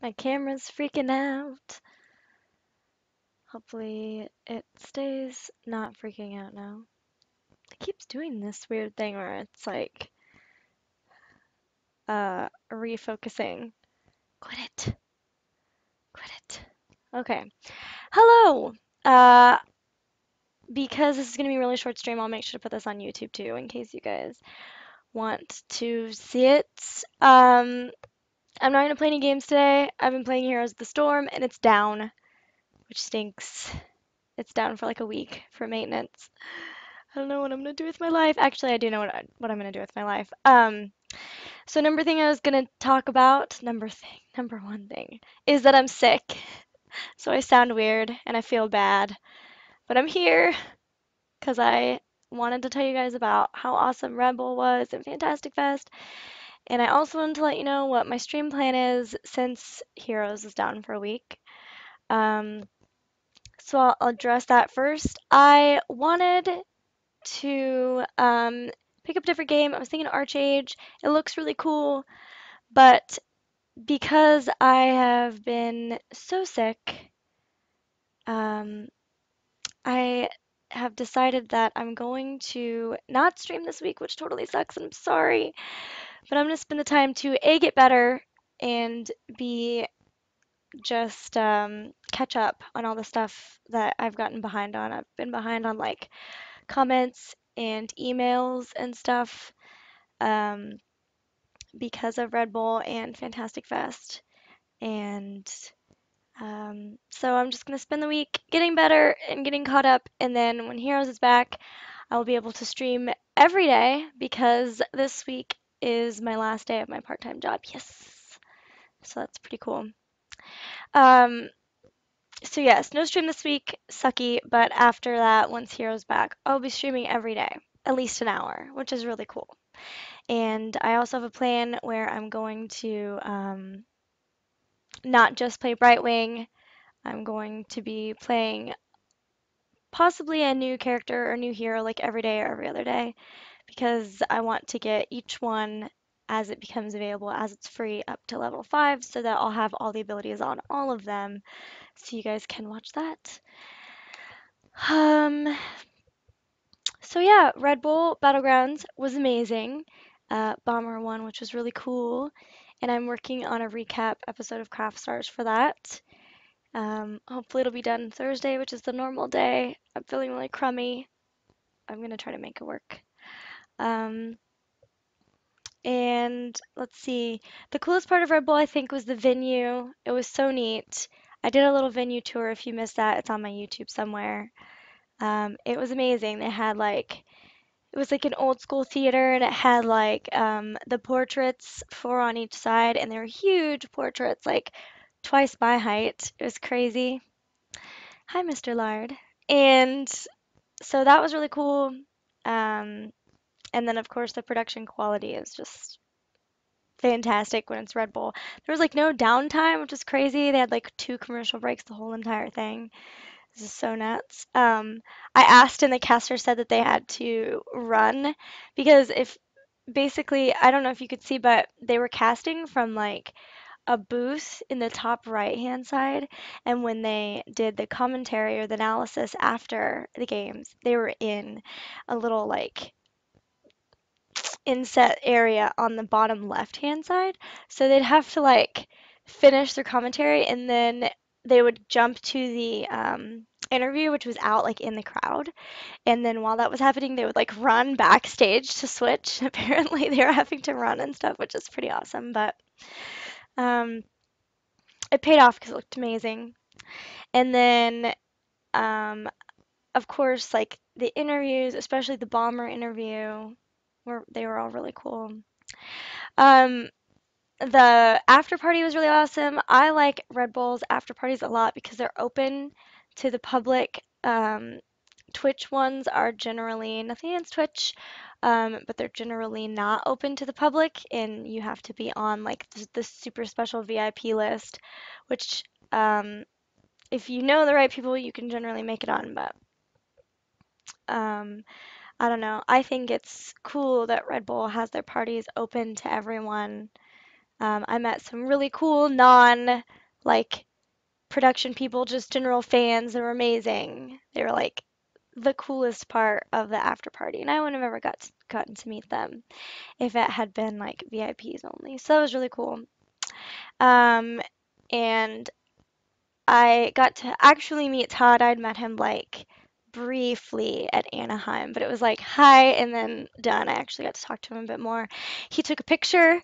My camera's freaking out. Hopefully it stays not freaking out now. It keeps doing this weird thing where it's like refocusing. Quit it. Quit it. Okay. Hello. Uh because this is gonna be a really short stream, I'll make sure to put this on YouTube too in case you guys want to see it. I'm not gonna play any games today. I've been playing Heroes of the Storm and it's down, which stinks. It's down for like a week for maintenance. I don't know what I'm gonna do with my life. Actually, I do know what I'm gonna do with my life. So number thing I was gonna talk about, number one thing, is that I'm sick. So I sound weird and I feel bad, but I'm here because I wanted to tell you guys about how awesome Red Bull was and Fantastic Fest. And I also wanted to let you know what my stream plan is since Heroes is down for a week. Um, so I'll address that first. I wanted to pick up a different game. I was thinking Archage. It looks really cool, but because I have been so sick, um, I have decided that I'm going to not stream this week, which totally sucks, and I'm sorry, but I'm going to spend the time to A, get better, and B, just catch up on all the stuff that I've gotten behind on. I've been behind on like comments and emails and stuff. Um, because of Red Bull and Fantastic Fest. And so I'm just going to spend the week getting better and getting caught up. And then when Heroes is back, I will be able to stream every day because this week is my last day of my part-time job. Yes. So that's pretty cool. Um, so yes, no stream this week, sucky, but after that, once Heroes back, I'll be streaming every day, at least an hour, which is really cool. And I also have a plan where I'm going to not just play Brightwing. I'm going to be playing possibly a new character or new hero like every day or every other day because I want to get each one as it becomes available, as it's free, up to level 5 so that I'll have all the abilities on all of them so you guys can watch that. Um, so yeah, Red Bull Battlegrounds was amazing. Bomber won, which was really cool. And I'm working on a recap episode of Craft Stars for that. Hopefully it'll be done Thursday, which is the normal day. I'm feeling really crummy. I'm gonna try to make it work. Um, and let's see. The coolest part of Red Bull, I think, was the venue. It was so neat. I did a little venue tour. If you missed that, it's on my YouTube somewhere. It was amazing. They had like it was like an old school theater, and it had like the portraits, four on each side, and they were huge portraits, like twice my height. It was crazy. Hi, Mr. Lard. And so that was really cool. Um, and then, of course, the production quality is just fantastic when it's Red Bull. There was like no downtime, which is crazy. They had like two commercial breaks the whole entire thing. This is so nuts. I asked, and the caster said that they had to run because if basically, I don't know if you could see, but they were casting from like a booth in the top right hand side. And when they did the commentary or the analysis after the games, they were in a little like inset area on the bottom left hand side. So they'd have to like finish their commentary and then they would jump to the interview, which was out like in the crowd. And then while that was happening, they would like run backstage to switch. Apparently, they were having to run and stuff, which is pretty awesome. But um, it paid off because it looked amazing. And then, um, of course, like the interviews, especially the bomber interview, they were all really cool. Um, the after party was really awesome. I like Red Bull's after parties a lot because they're open to the public. Twitch ones are generally nothing against Twitch, but they're generally not open to the public, and you have to be on like the super special VIP list, which if you know the right people, you can generally make it on. But um, I don't know. I think it's cool that Red Bull has their parties open to everyone. I met some really cool non like production people, just general fans. They were amazing. They were like the coolest part of the after party, and I wouldn't have ever gotten to meet them if it had been like VIPs only. So that was really cool. Um, and I got to actually meet Todd. I'd met him like briefly at Anaheim, but it was like hi and then done. I actually got to talk to him a bit more. He took a picture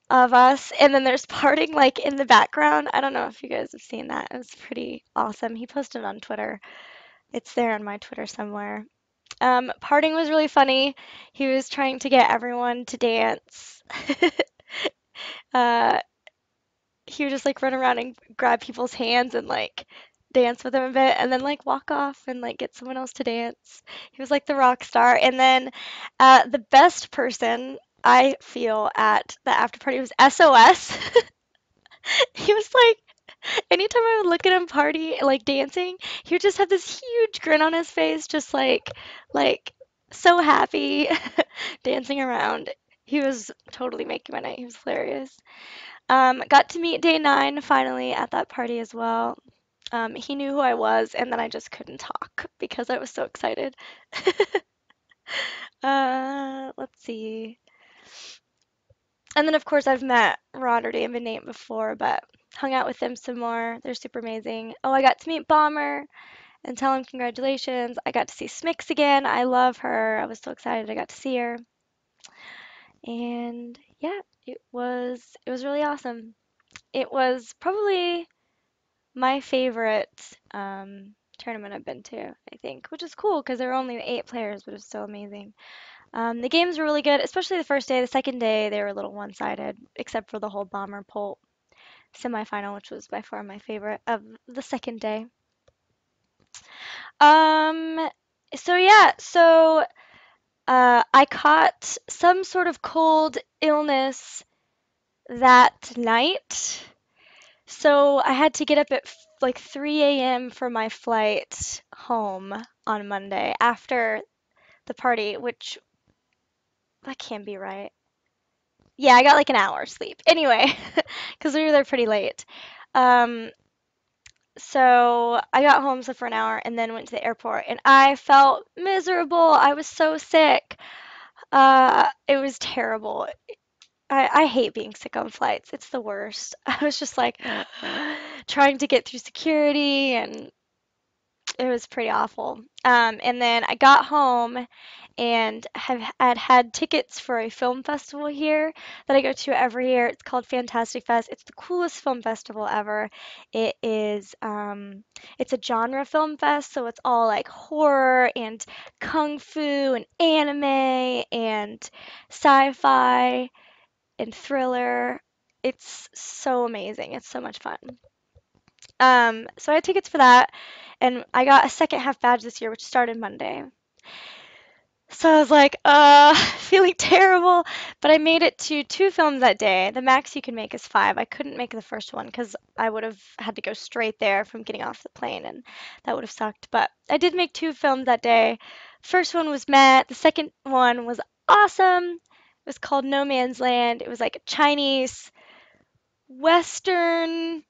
of us, and then there's parting like in the background. I don't know if you guys have seen that. It was pretty awesome. He posted it on Twitter. It's there on my Twitter somewhere. Parting was really funny. He was trying to get everyone to dance. uh, he would just like run around and grab people's hands and like dance with them a bit and then like walk off and like get someone else to dance. He was like the rock star. And then the best person I feel at the after party was SOS. He was like, anytime I would look at him party, like dancing, he would just have this huge grin on his face, just like so happy, dancing around. He was totally making my night. He was hilarious. Got to meet day nine finally at that party as well. He knew who I was, and then I just couldn't talk because I was so excited. Let's see. And then, of course, I've met Rotterdam and Nate before, but hung out with them some more. They're super amazing. Oh, I got to meet Bomber and tell him congratulations. I got to see Smix again. I love her. I was so excited I got to see her. And yeah, it was really awesome. It was probably my favorite tournament I've been to, I think, which is cool because there were only 8 players, but it was still amazing. The games were really good, especially the first day. The second day, they were a little one-sided, except for the whole Bomber Pole semifinal, which was by far my favorite of the second day. Um, so yeah, so I caught some sort of cold illness that night. So I had to get up at like 3 a.m. for my flight home on Monday after the party, which that can't be right. Yeah, I got like an hour sleep. Anyway, because we were there pretty late. Um, so I got home, slept for an hour, and then went to the airport, and I felt miserable. I was so sick. It was terrible. I hate being sick on flights. It's the worst. I was just like trying to get through security and it was pretty awful. And then I got home and had tickets for a film festival here that I go to every year. It's called Fantastic Fest. It's the coolest film festival ever. It is it's a genre film fest, so it's all like horror and kung fu and anime and sci-fi and thriller. It's so amazing. It's so much fun. So I had tickets for that, and I got a second half badge this year, which started Monday. So I was like, feeling terrible, but I made it to 2 films that day. The max you can make is 5. I couldn't make the first one because I would have had to go straight there from getting off the plane, and that would have sucked. But I did make 2 films that day. First one was met. The second one was awesome. It was called No Man's Land. It was like a Chinese Western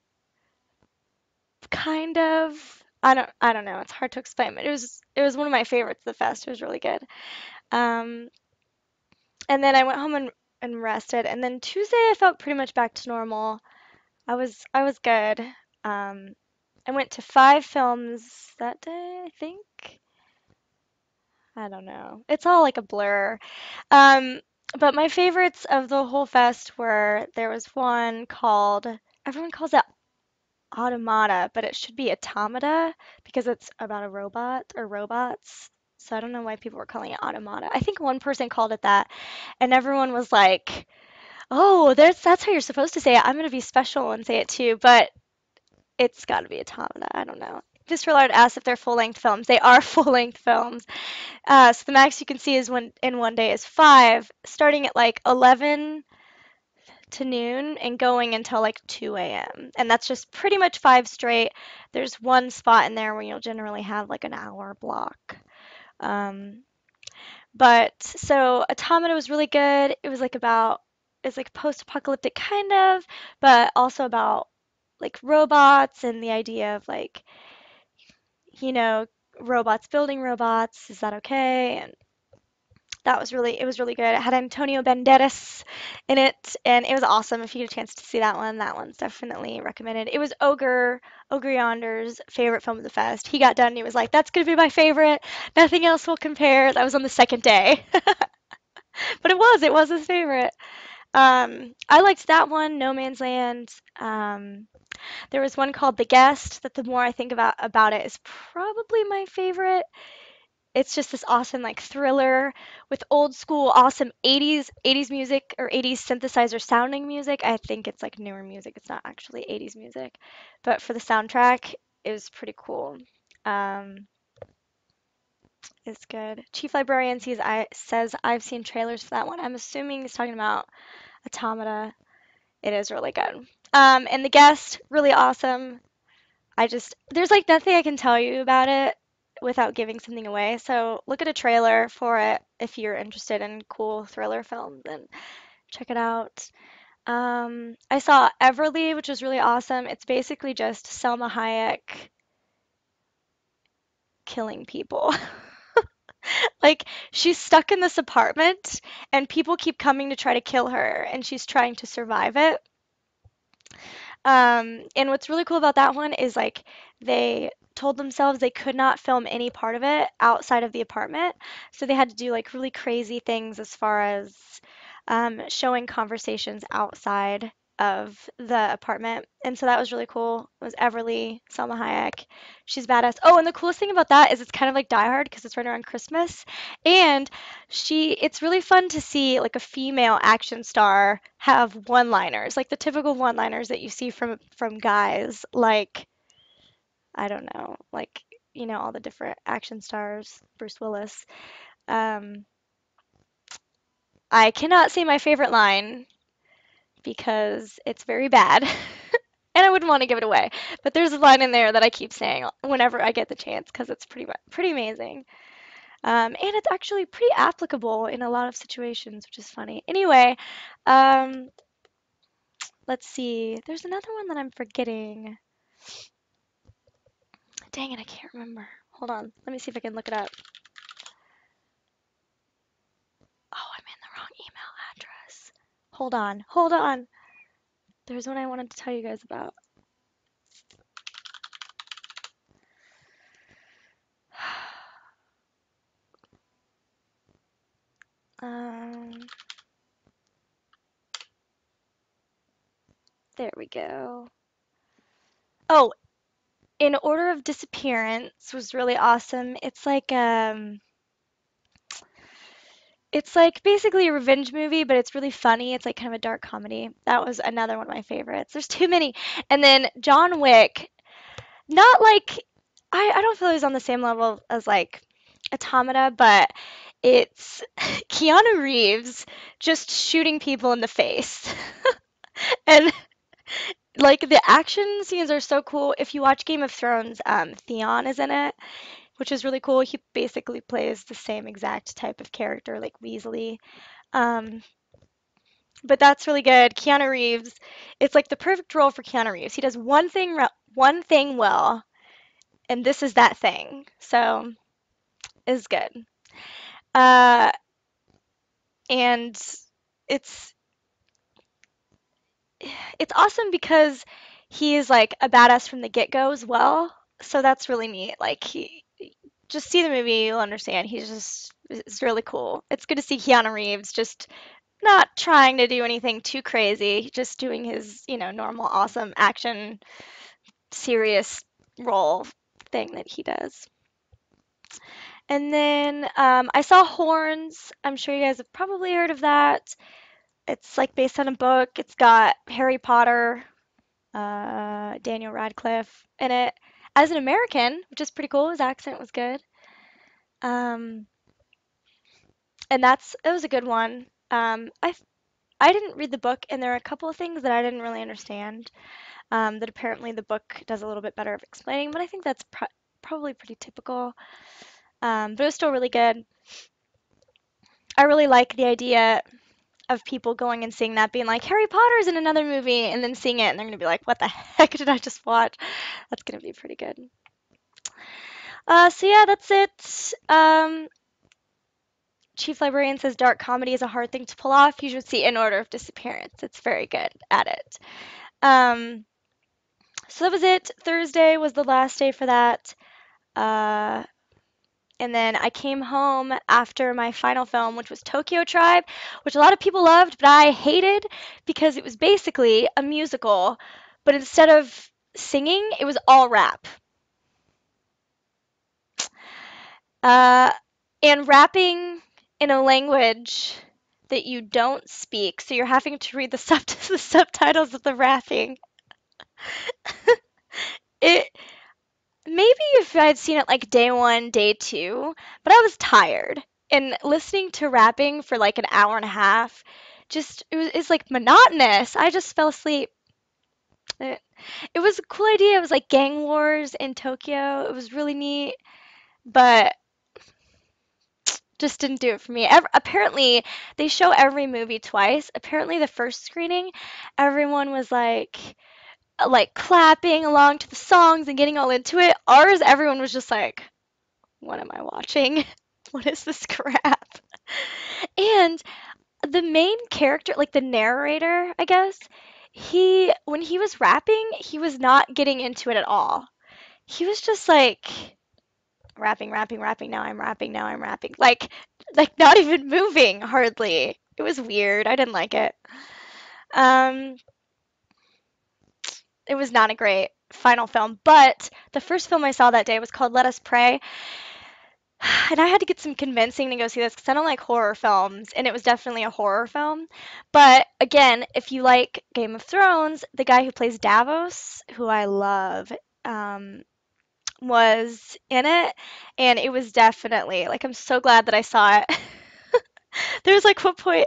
kind of. I don't know. It's hard to explain, but it was one of my favorites of the fest. It was really good. Um, and then I went home and rested. And then Tuesday I felt pretty much back to normal. I was good. Um, I went to 5 films that day, I think. I don't know. It's all like a blur. Um, but my favorites of the whole fest were there was one called everyone calls it automata, but it should be automata because it's about a robot or robots. So I don't know why people were calling it automata. I think one person called it that, and everyone was like, "Oh, that's how you're supposed to say it. I'm gonna be special and say it too." But it's got to be automata. I don't know. Mr. Lard asked if they're full-length films. They are full-length films. So the max you can see is one in one day is 5, starting at like 11 to noon and going until like 2 a.m. And that's just pretty much 5 straight. There's one spot in there where you'll generally have like an hour block. Um, but so Automata was really good. It was like about is like post-apocalyptic kind of, but also about like robots and the idea of like, you know, robots building robots. Is that okay? And it was really good. It had Antonio Banderas in it, and it was awesome. If you get a chance to see that one's definitely recommended. It was Ogre Yonder's favorite film of the fest. He got done and he was like, "That's gonna be my favorite. Nothing else will compare." That was on the second day, but it was his favorite. I liked that one, No Man's Land. There was one called The Guest that the more I think about it is probably my favorite. It's just this awesome like thriller with old school awesome 80s music or 80s synthesizer sounding music. I think it's like newer music. It's not actually 80s music. But for the soundtrack, it was pretty cool. Um, it's good. Chief Librarian says I've seen trailers for that one. I'm assuming he's talking about Automata. It is really good. And The Guest, really awesome. There's like nothing I can tell you about it without giving something away. So look at a trailer for it if you're interested in cool thriller films and check it out. I saw Everly, which was really awesome. It's basically just Selma Hayek killing people. Like she's stuck in this apartment and people keep coming to try to kill her and she's trying to survive it. And what's really cool about that one is like they told themselves they could not film any part of it outside of the apartment. So they had to do like really crazy things as far as showing conversations outside of the apartment. And so that was really cool. It was Everly, Selma Hayek. She's badass. Oh, and the coolest thing about that is it's kind of like Die Hard because it's right around Christmas. And it's really fun to see like a female action star have one-liners, like the typical one-liners that you see from guys, like I don't know, like all the different action stars, Bruce Willis. Um, I cannot say my favorite line because it's very bad. And I wouldn't want to give it away, but there's a line in there that I keep saying whenever I get the chance because it's pretty amazing. And it's actually pretty applicable in a lot of situations, which is funny. Anyway, um, let's see. There's another one that I'm forgetting. Dang it, I can't remember. Hold on. Let me see if I can look it up. Oh, I'm in the wrong email address. Hold on. Hold on. There's one I wanted to tell you guys about. Um, there we go. Oh, In Order of Disappearance was really awesome. It's like basically a revenge movie, but it's really funny. It's like kind of a dark comedy. That was another one of my favorites. There's too many. And then John Wick, not like I don't feel he's on the same level as like Automata, but it's Keanu Reeves just shooting people in the face. And like the action scenes are so cool. If you watch Game of Thrones, Theon is in it, which is really cool. He basically plays the same exact type of character like Weasley. Um, but that's really good. Keanu Reeves, it's like the perfect role for Keanu Reeves. He does one thing well, and this is that thing. So it's good. Uh, and it's it's awesome because he is like a badass from the get-go as well. So that's really neat. Like he just see the movie, you'll understand. It's really cool. It's good to see Keanu Reeves just not trying to do anything too crazy, just doing his, normal awesome action serious role thing that he does. And then I saw Horns. I'm sure you guys have probably heard of that. It's like based on a book. It's got Harry Potter, Daniel Radcliffe in it as an American, which is pretty cool. His accent was good. Um, and it was a good one. I didn't read the book, and there are a couple of things that I didn't really understand. That apparently the book does a little bit better of explaining, but I think that's probably pretty typical. But it was still really good. I really like the idea. of people going and seeing that, being like, Harry Potter's in another movie, and then seeing it, and they're gonna be like, what the heck did I just watch? That's gonna be pretty good. So yeah, that's it. Chief Librarian says dark comedy is a hard thing to pull off. You should see In Order of Disappearance. It's very good at it. Um, so that was it. Thursday was the last day for that. Uh, and then I came home after my final film, which was Tokyo Tribe, which a lot of people loved, but I hated because it was basically a musical, but instead of singing, it was all rap. Uh, and rapping in a language that you don't speak, so you're having to read the, the subtitles of the rapping. It maybe if I'd seen it like day one, day two, but I was tired. And listening to rapping for like an hour and a half, just it's like monotonous. I just fell asleep. It, it was a cool idea. It was like gang wars in Tokyo. It was really neat, but just didn't do it for me. Apparently, they show every movie twice. Apparently, the first screening, everyone was like clapping along to the songs and getting all into it. Ours, everyone was just like, "What am I watching? What is this crap?" And the main character, like the narrator, I guess, he when he was rapping, he was not getting into it at all. He was just like rapping, rapping, rapping, now I'm rapping, now I'm rapping. Like not even moving hardly. It was weird. I didn't like it. Um, it was not a great final film, but the first film I saw that day was called Let Us Pray. And I had to get some convincing to go see this because I don't like horror films, and it was definitely a horror film. But again, if you like Game of Thrones, the guy who plays Davos, who I love, um, was in it, and it was definitely like I'm so glad that I saw it. There's like one point,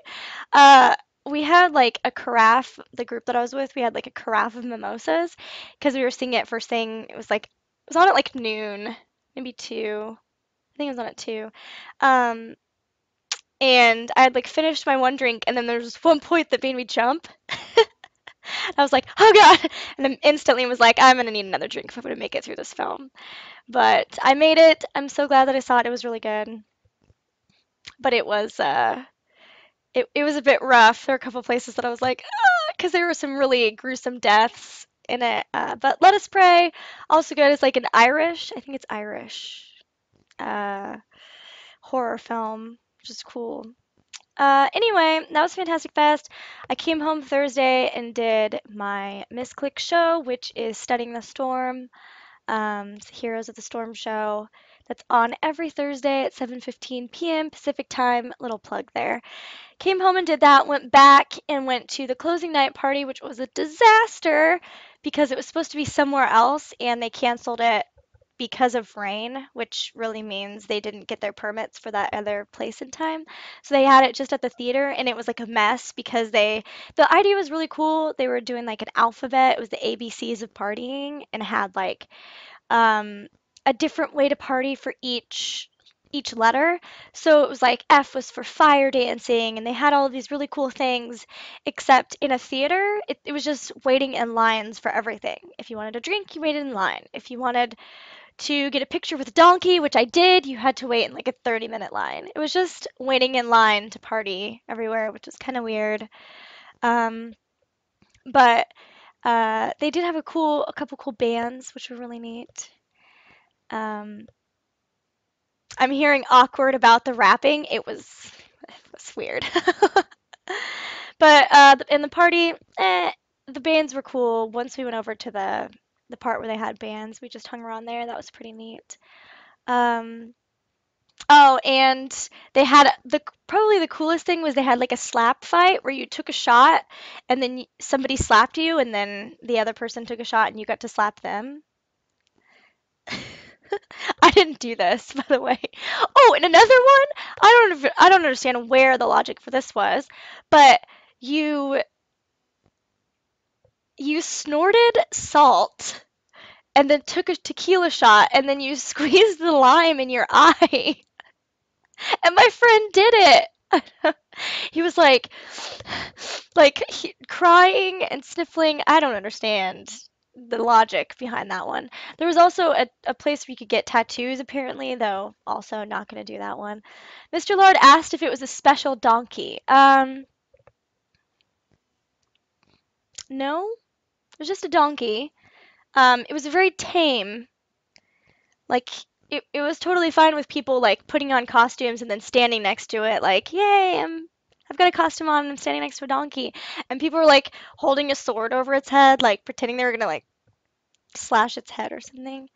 uh, we had like a carafe, the group that I was with, we had like a carafe of mimosas because we were seeing it first thing. It was on at like noon, maybe two. I think it was on at two. Um, and I had like finished my one drink, and then there was one point that made me jump. I was like, oh God. And then instantly was like, I'm gonna need another drink if I'm gonna make it through this film. But I made it. I'm so glad that I saw it. It was really good. But it was a bit rough. There were a couple places that I was like, ah, because there were some really gruesome deaths in it. But Let Us Pray, also good. It's like an Irish, I think it's Irish, uh, horror film, which is cool. Anyway, that was Fantastic Fest. I came home Thursday and did my Miss Click show, which is Studying the Storm. It's Heroes of the Storm show. That's on every Thursday at 7:15 p.m. Pacific time. Little plug there. Came home and did that, went back and went to the closing night party, which was a disaster because it was supposed to be somewhere else and they canceled it because of rain, which really means they didn't get their permits for that other place in time. So they had it just at the theater and it was like a mess because the idea was really cool. They were doing like an alphabet, it was the ABCs of partying and had like um, a different way to party for each letter. So it was like F was for fire dancing, and they had all of these really cool things. Except in a theater, it was just waiting in lines for everything. If you wanted a drink, you waited in line. If you wanted to get a picture with a donkey, which I did, you had to wait in like a 30-minute line. It was just waiting in line to party everywhere, which was kind of weird. Um, but they did have a couple cool bands, which were really neat. Um, I'm hearing awkward about the rapping. It was weird. But in the party, the bands were cool. Once we went over to the part where they had bands, we just hung around there. That was pretty neat. Um, oh, and they had probably the coolest thing was they had like a slap fight where you took a shot and then somebody slapped you and then the other person took a shot and you got to slap them. I didn't do this, by the way. Oh, and another one, I don't understand where the logic for this was, but you you snorted salt and then took a tequila shot and then you squeezed the lime in your eye. And my friend did it. He was crying and sniffling. I don't understand the logic behind that one. There was also a place where you could get tattoos, apparently, though also not going to do that one. Mr. Lord asked if it was a special donkey. No, it was just a donkey. It was very tame. Like it was totally fine with people like putting on costumes and then standing next to it, like, yay, I've got a costume on and I'm standing next to a donkey. And people were like holding a sword over its head, like pretending they were gonna like slash its head or something.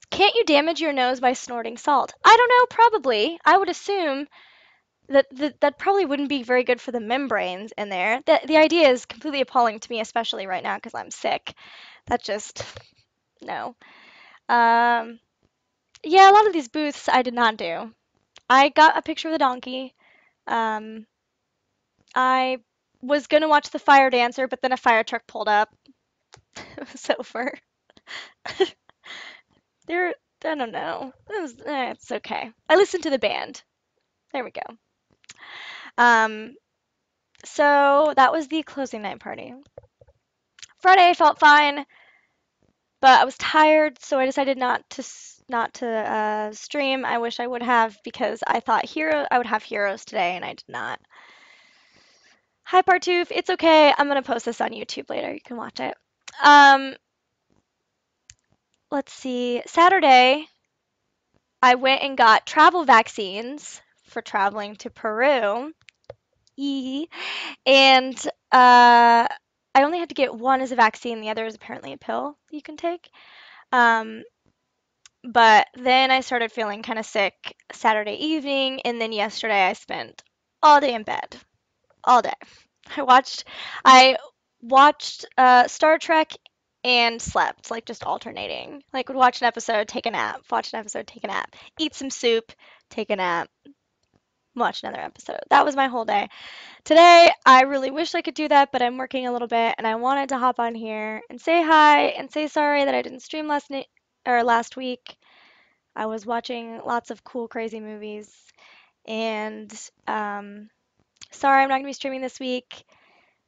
Can't you damage your nose by snorting salt? I don't know, probably. I would assume that probably wouldn't be very good for the membranes in there. The idea is completely appalling to me, especially right now because I'm sick. That just no. Um, yeah, a lot of these booths I did not do. I got a picture of the donkey. Um, I was gonna watch the fire dancer, but then a fire truck pulled up. It was over. There, I don't know. It's okay. I listened to the band. There we go. Um, so that was the closing night party. Friday I felt fine, but I was tired, so I decided not to stream. I wish I would have because I thought hero I would have heroes today, and I did not. Hi Partoof, it's okay. I'm gonna post this on YouTube later. You can watch it. Um, let's see. Saturday, I went and got travel vaccines for traveling to Peru. Yee. And I only had to get one as a vaccine. The other is apparently a pill you can take. Um, but then I started feeling kind of sick Saturday evening, and then yesterday I spent all day in bed, all day. I watched I watched Star Trek and slept, like just alternating. Like would watch an episode, take a nap, watch an episode, take a nap, eat some soup, take a nap, watch another episode. That was my whole day. Today, I really wish I could do that, but I'm working a little bit and I wanted to hop on here and say hi and say sorry that I didn't stream last night or last week. I was watching lots of cool, crazy movies and sorry I'm not going to be streaming this week.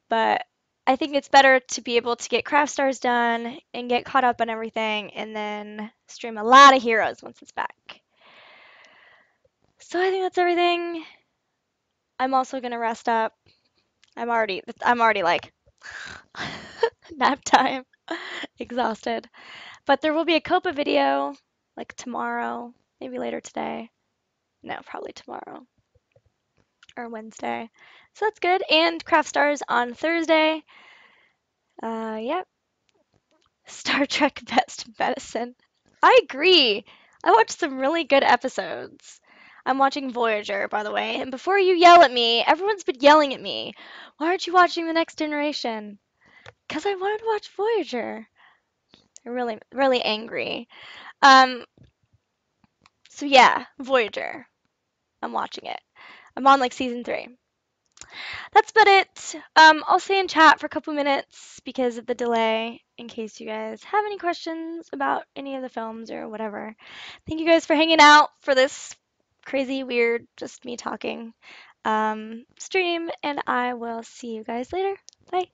But I think it's better to be able to get craft stars done and get caught up on everything and then stream a lot of heroes once it's back. So I think that's everything. I'm also gonna rest up. I'm already like nap time, exhausted. But there will be a Copa video like tomorrow, maybe later today. No, probably tomorrow or Wednesday. So that's good. And craft stars on Thursday. Yeah, Star Trek Best Medicine. I agree. I watched some really good episodes. I'm watching Voyager, by the way. And before you yell at me, everyone's been yelling at me. Why aren't you watching The Next Generation? Because I wanted to watch Voyager. I'm really, really angry. Um, so yeah, Voyager. I'm watching it. I'm on like season 3. That's about it. I'll stay in chat for a couple minutes because of the delay in case you guys have any questions about any of the films or whatever. Thank you guys for hanging out for this crazy, weird, just me talking stream, and I will see you guys later. Bye.